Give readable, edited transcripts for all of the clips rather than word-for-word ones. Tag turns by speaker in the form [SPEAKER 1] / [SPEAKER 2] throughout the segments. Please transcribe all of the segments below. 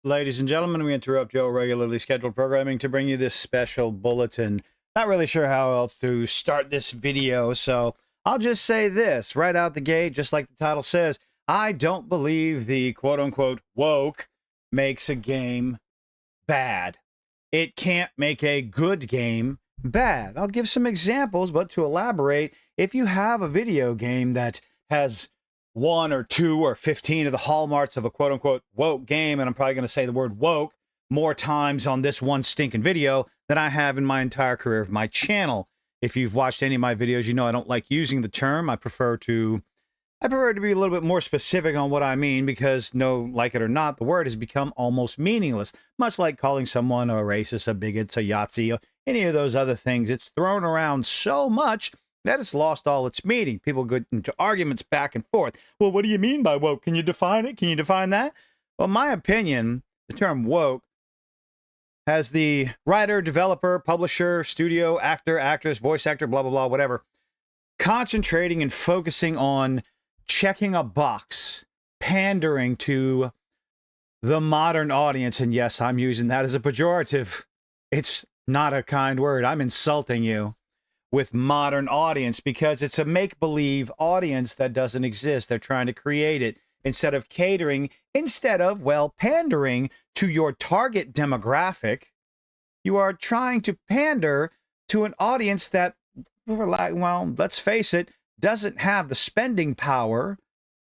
[SPEAKER 1] Ladies and gentlemen, we interrupt your regularly scheduled programming to bring you this special bulletin. Not really sure how else to start this video, so I'll just say this right out the gate, just like the title says. I don't believe the quote-unquote woke makes a game bad. It can't make a good game bad. I'll give some examples, but to elaborate, if you have a video game that has one or two or 15 of the hallmarks of a quote unquote woke game, and I'm probably going to say the word woke more times on this one stinking video than I have in my entire career of my channel. If you've watched any of my videos, you know I don't like using the term. I prefer to be a little bit more specific on what I mean because, no, like it or not, the word has become almost meaningless. Much like calling someone a racist, a bigot, a Yahtzee, any of those other things. It's thrown around so much that it's lost all its meaning. People get into arguments back and forth. Well, what do you mean by woke? Can you define it? Can you define that? Well, in my opinion, the term woke has the writer, developer, publisher, studio, actor, actress, voice actor, blah, blah, blah, whatever, concentrating and focusing on checking a box, pandering to the modern audience. And yes, I'm using that as a pejorative. It's not a kind word. I'm insulting you with modern audience because it's a make-believe audience that doesn't exist. They're trying to create it instead of catering, instead of, well, pandering to your target demographic. You are trying to pander to an audience that, well, let's face it, doesn't have the spending power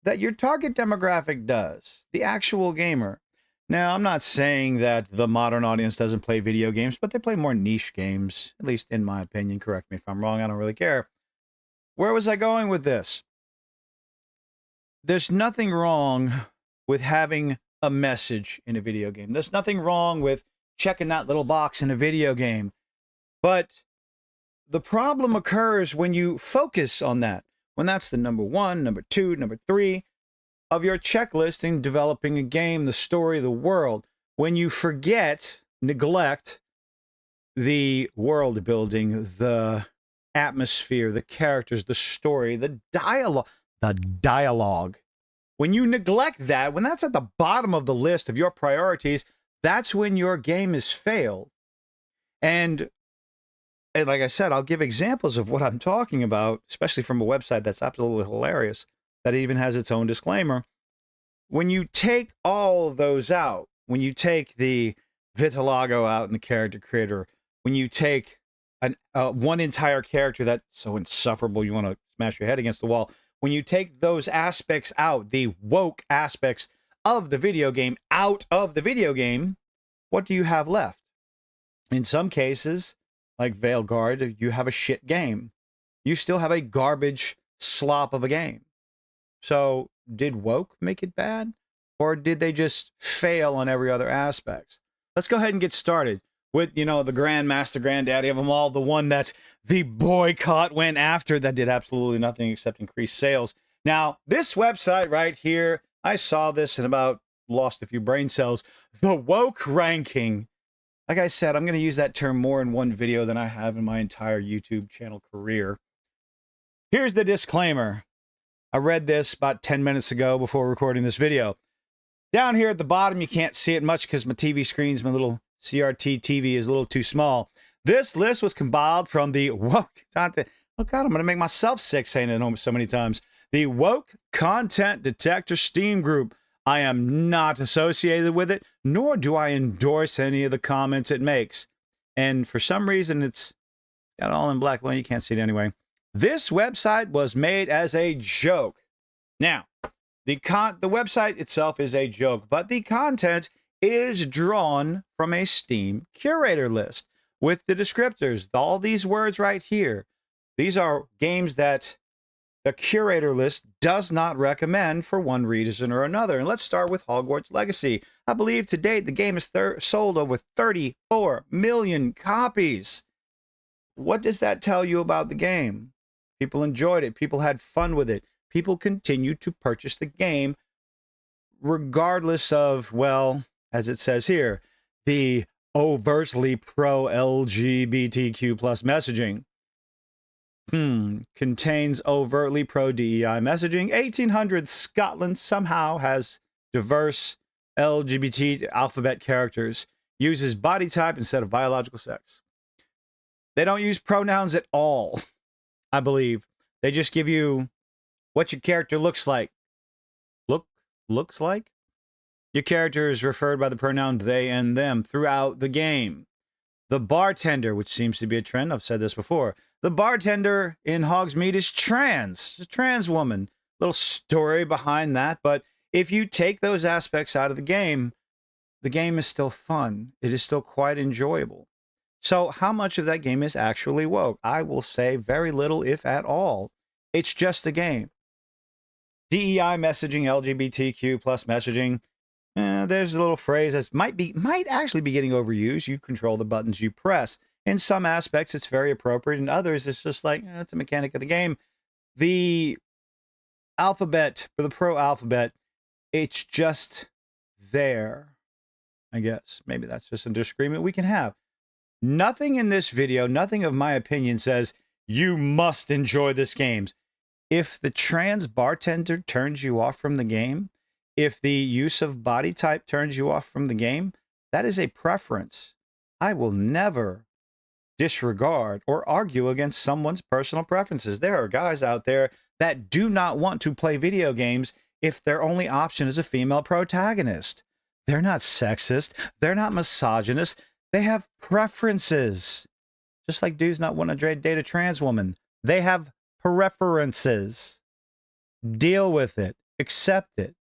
[SPEAKER 1] that your target demographic does, the actual gamer. Now, I'm not saying that the modern audience doesn't play video games, but they play more niche games, at least in my opinion. Correct me if I'm wrong. I don't really care. Where was I going with this? There's nothing wrong with having a message in a video game. There's nothing wrong with checking that little box in a video game. But the problem occurs when you focus on that, when that's the number one, number two, number three of your checklist in developing a game, the story, the world, when you forget, neglect the world building, the atmosphere, the characters, the story, the dialogue. When you neglect that, when that's at the bottom of the list of your priorities, that's when your game is failed. And like I said, I'll give examples of what I'm talking about, especially from a website that's absolutely hilarious, that even has its own disclaimer. When you take all of those out, when you take the vitiligo out in the character creator, when you take one entire character that's so insufferable you want to smash your head against the wall, when you take those aspects out, the woke aspects of the video game out of the video game, what do you have left? In some cases, like Veilguard, you have a shit game. You still have a garbage slop of a game. So did woke make it bad? Or did they just fail on every other aspect? Let's go ahead and get started with, the grandmaster, granddaddy of them all, the one that the boycott went after that did absolutely nothing except increase sales. Now, this website right here, I saw this and about lost a few brain cells. The woke ranking. Like I said, I'm going to use that term more in one video than I have in my entire YouTube channel career. Here's the disclaimer. I read this about 10 minutes ago before recording this video. Down here at the bottom, you can't see it much because my TV screen's, my little CRT TV is a little too small. This list was compiled from the woke content. Oh God, I'm going to make myself sick saying it so many times. The Woke Content Detector Steam group. I am not associated with it, nor do I endorse any of the comments it makes. And for some reason, it's got all in black. Well, you can't see it anyway. This website was made as a joke. Now, the website itself is a joke, but the content is drawn from a Steam curator list with the descriptors, all these words right here. These are games that the curator list does not recommend for one reason or another. And let's start with Hogwarts Legacy. I believe to date the game has sold over 34 million copies. What does that tell you about the game? People enjoyed it. People had fun with it. People continued to purchase the game regardless of, well, as it says here, the overtly pro-LGBTQ plus messaging. Contains overtly pro-DEI messaging. 1800 Scotland somehow has diverse LGBT alphabet characters, uses body type instead of biological sex. They don't use pronouns at all, I believe. They just give you what your character looks like. Looks like? Your character is referred by the pronoun they and them throughout the game. The bartender, which seems to be a trend, I've said this before. The bartender in Hogsmeade is trans. A trans woman. Little story behind that, but if you take those aspects out of the game is still fun. It is still quite enjoyable. So how much of that game is actually woke? I will say very little, if at all. It's just a game. DEI messaging, LGBTQ plus messaging. There's a little phrase that might actually be getting overused. You control the buttons you press. In some aspects, it's very appropriate. In others, it's just like, it's a mechanic of the game. The alphabet, for the pro alphabet, it's just there, I guess. Maybe that's just a disagreement we can have. Nothing in this video, nothing of my opinion says, you must enjoy this game. If the trans bartender turns you off from the game, if the use of body type turns you off from the game, that is a preference. I will never disregard or argue against someone's personal preferences. There are guys out there that do not want to play video games if their only option is a female protagonist. They're not sexist. They're not misogynist. They have preferences. Just like dudes not want to date a trans woman. They have preferences. Deal with it. Accept it.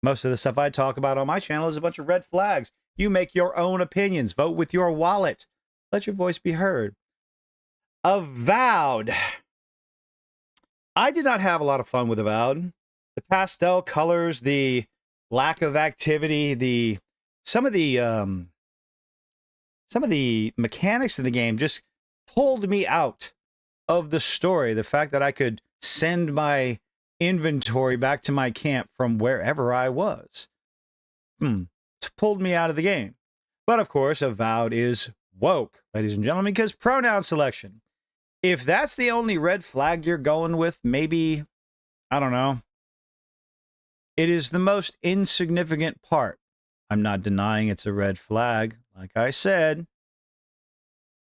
[SPEAKER 1] Most of the stuff I talk about on my channel is a bunch of red flags. You make your own opinions. Vote with your wallet. Let your voice be heard. Avowed. I did not have a lot of fun with Avowed. The pastel colors, the lack of activity, some of the mechanics of the game just pulled me out of the story. The fact that I could send my inventory back to my camp from wherever I was pulled me out of the game. But of course, Avowed is woke, ladies and gentlemen, because pronoun selection. If that's the only red flag you're going with, maybe, I don't know. It is the most insignificant part. I'm not denying it's a red flag. Like I said,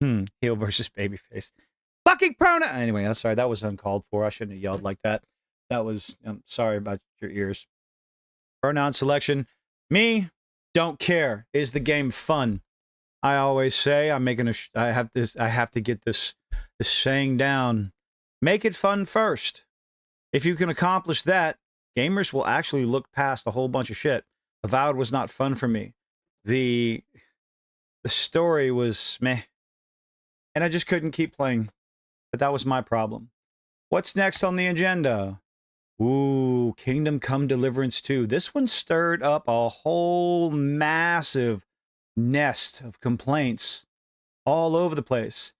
[SPEAKER 1] heel versus babyface. Fucking pronoun. Anyway, I'm sorry. That was uncalled for. I shouldn't have yelled like that. That was, I'm sorry about your ears. Pronoun selection. Me, don't care. Is the game fun? I always say, I have to get this saying down. Make it fun first. If you can accomplish that, gamers will actually look past a whole bunch of shit. Avowed was not fun for me. The story was meh. And I just couldn't keep playing. But that was my problem. What's next on the agenda? Ooh, Kingdom Come Deliverance 2. This one stirred up a whole massive nest of complaints all over the place.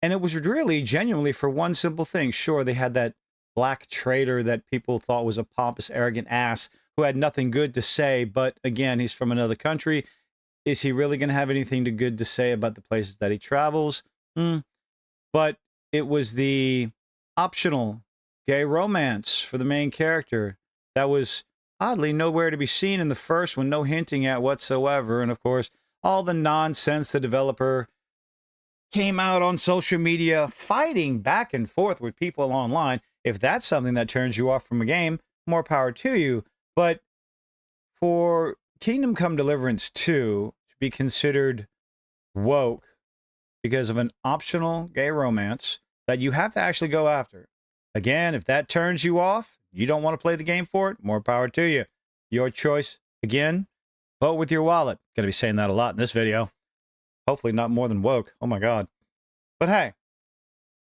[SPEAKER 1] And it was really genuinely for one simple thing. Sure, they had that black traitor that people thought was a pompous, arrogant ass who had nothing good to say. But again, he's from another country. Is he really going to have anything good to say about the places that he travels? But it was the optional gay romance for the main character that was oddly nowhere to be seen in the first one, no hinting at whatsoever. And of course, all the nonsense the developer came out on social media fighting back and forth with people online. If that's something that turns you off from a game, more power to you. But for Kingdom Come Deliverance 2 to be considered woke because of an optional gay romance that you have to actually go after. Again, if that turns you off, you don't want to play the game for it, more power to you. Your choice. Again, vote with your wallet. Gonna be saying that a lot in this video. Hopefully not more than woke. Oh my God. But hey,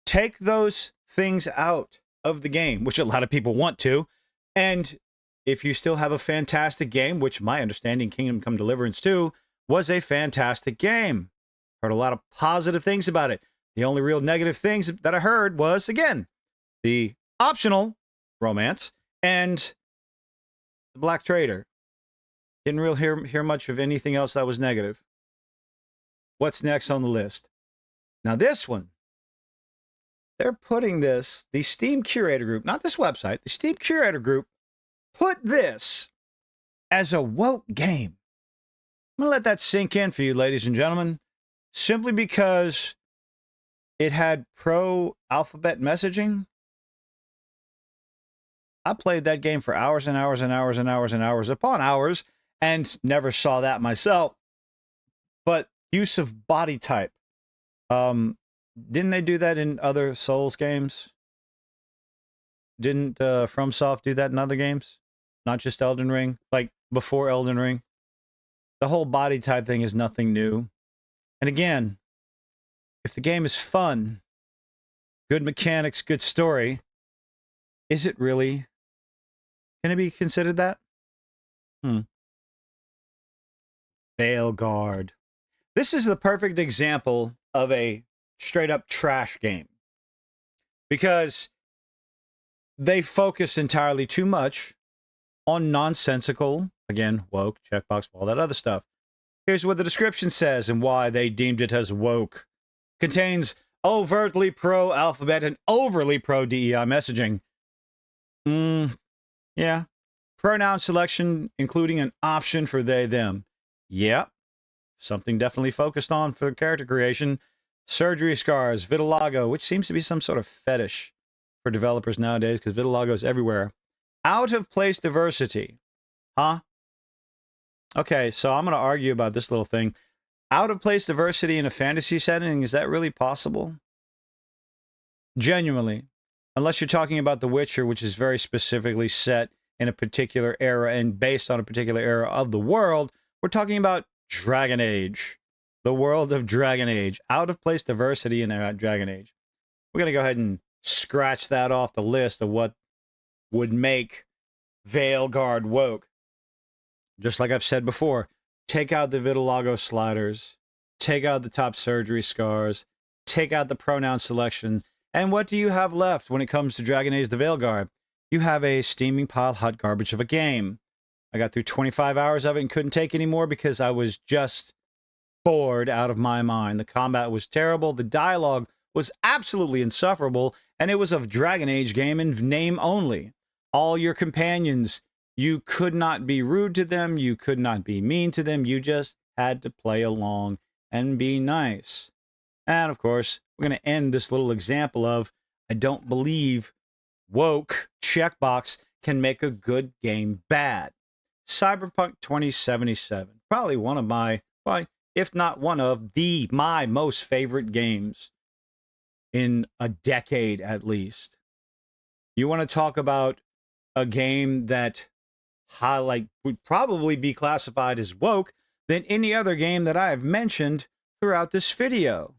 [SPEAKER 1] take those things out of the game, which a lot of people want to. And if you still have a fantastic game, which my understanding Kingdom Come Deliverance 2 was a fantastic game. Heard a lot of positive things about it. The only real negative things that I heard was, again, the optional romance and the black trader. Didn't really hear much of anything else that was negative. What's next on the list? Now this one, they're putting this, the Steam Curator Group, not this website, the Steam Curator Group put this as a woke game. I'm going to let that sink in for you, ladies and gentlemen, simply because it had pro-alphabet messaging. I played that game for hours and hours and hours and hours and hours upon hours and never saw that myself. But use of body type. Didn't they do that in other Souls games? Didn't FromSoft do that in other games? Not just Elden Ring? Like before Elden Ring? The whole body type thing is nothing new. And again, if the game is fun, good mechanics, good story, is it really going to be considered that? Veilguard. This is the perfect example of a straight up trash game. Because they focus entirely too much on nonsensical, again, woke, checkbox, all that other stuff. Here's what the description says and why they deemed it as woke. Contains overtly pro-alphabet and overly pro-DEI messaging. Yeah. Pronoun selection, including an option for they, them. Yeah. Something definitely focused on for character creation. Surgery scars, vitiligo, which seems to be some sort of fetish for developers nowadays because vitiligo is everywhere. Out of place diversity. Huh? Okay, so I'm going to argue about this little thing. Out of place diversity in a fantasy setting, is that really possible? Genuinely. Unless you're talking about The Witcher, which is very specifically set in a particular era and based on a particular era of the world, we're talking about Dragon Age. The world of Dragon Age. Out of place diversity in Dragon Age. We're going to go ahead and scratch that off the list of what would make Veilguard woke. Just like I've said before, take out the vitiligo sliders, take out the top surgery scars, take out the pronoun selection, and what do you have left when it comes to Dragon Age the Veilguard? You have a steaming pile hot garbage of a game. I got through 25 hours of it and couldn't take any more because I was just bored out of my mind. The combat was terrible, the dialogue was absolutely insufferable, and it was a Dragon Age game in name only. All your companions, you could not be rude to them, you could not be mean to them, you just had to play along and be nice. And of course, we're going to end this little example of, I don't believe woke checkbox can make a good game bad. Cyberpunk 2077, probably one of my, if not one of my most favorite games in a decade at least. You want to talk about a game that would probably be classified as woke than any other game that I have mentioned throughout this video.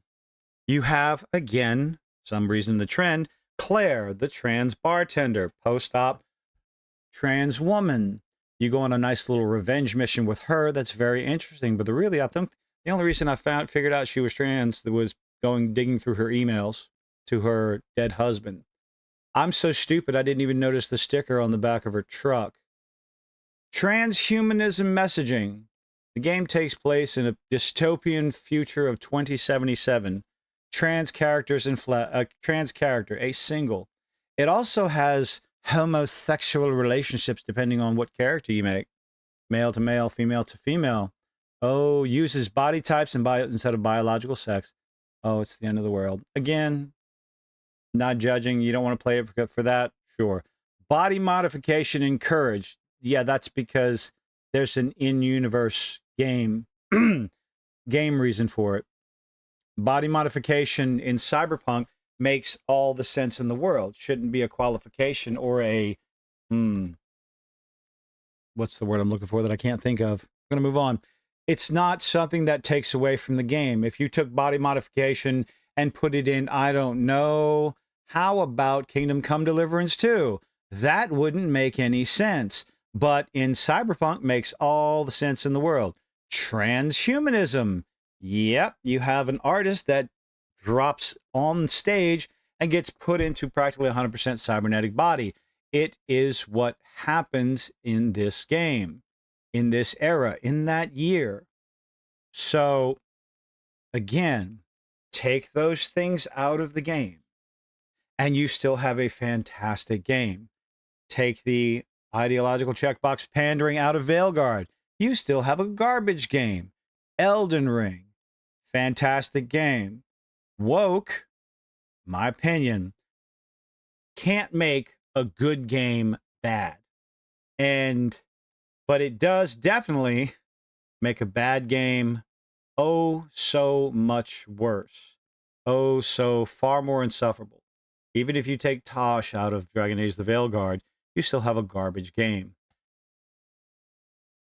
[SPEAKER 1] You have, again, some reason the trend, Claire, the trans bartender, post-op trans woman. You go on a nice little revenge mission with her. That's very interesting. But I think the only reason I figured out she was trans was digging through her emails to her dead husband. I'm so stupid I didn't even notice the sticker on the back of her truck. Transhumanism messaging. The game takes place in a dystopian future of 2077. Trans characters trans character, a single. It also has homosexual relationships depending on what character you make. Male to male, female to female. Oh, uses body types instead of biological sex. Oh, it's the end of the world. Again, not judging. You don't want to play it for that? Sure. Body modification encouraged. Yeah, that's because there's an in-universe game reason for it. Body modification in Cyberpunk makes all the sense in the world. Shouldn't be a qualification or a what's the word I'm looking for that I can't think of? I'm going to move on. It's not something that takes away from the game. If you took body modification and put it in, I don't know, how about Kingdom Come Deliverance 2? That wouldn't make any sense. But in Cyberpunk makes all the sense in the world. Transhumanism. Yep, you have an artist that drops on stage and gets put into practically 100% cybernetic body. It is what happens in this game, in this era, in that year. So, again, take those things out of the game, and you still have a fantastic game. Take the ideological checkbox pandering out of Veilguard. you still have a garbage game. Elden Ring, fantastic game. Woke, my opinion, can't make a good game bad. But it does definitely make a bad game oh so much worse. Oh, so far more insufferable. Even if you take Tosh out of Dragon Age the Veilguard, you still have a garbage game.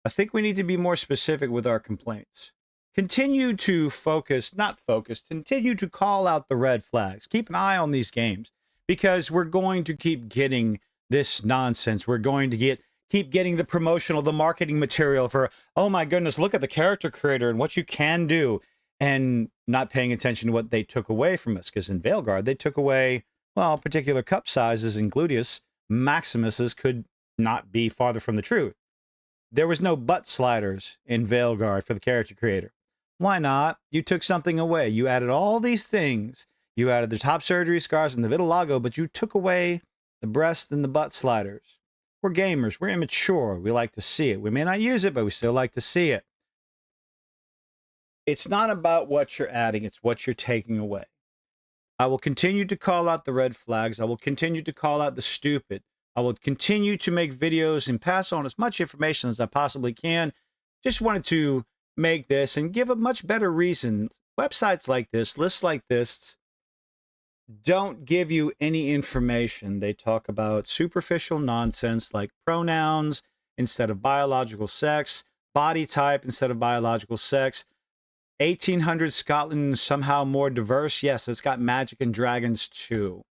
[SPEAKER 1] I think we need to be more specific with our complaints. Continue to continue to call out the red flags. Keep an eye on these games because we're going to keep getting this nonsense. We're going to keep getting the promotional, the marketing material for, oh my goodness, look at the character creator and what you can do, and not paying attention to what they took away from us. Because in Veilguard, they took away, well, particular cup sizes in Gluteus. Maximus's could not be farther from the truth. There was no butt sliders in Veilguard for the character creator. Why not? You took something away. You added all these things. You added the top surgery scars and the vitiligo, but you took away the breast and the butt sliders. We're gamers. We're immature. We like to see it. We may not use it, but we still like to see it. It's not about what you're adding. It's what you're taking away. I will continue to call out the red flags. I will continue to call out the stupid. I will continue to make videos and pass on as much information as I possibly can. Just wanted to make this and give a much better reason. Websites like this, lists like this, don't give you any information. They talk about superficial nonsense like pronouns instead of biological sex, body type instead of biological sex. 1800 Scotland somehow more diverse. Yes, it's got magic and dragons too.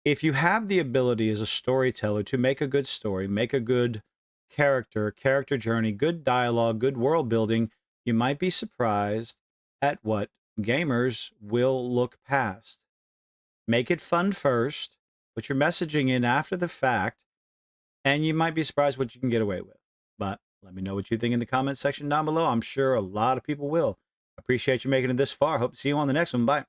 [SPEAKER 1] If you have the ability as a storyteller to make a good story, make a good character journey, good dialogue, good world building, you might be surprised at what gamers will look past. Make it fun first, put your messaging in after the fact, and you might be surprised what you can get away with. But let me know what you think in the comment section down below. I'm sure a lot of people will. Appreciate you making it this far. Hope to see you on the next one. Bye.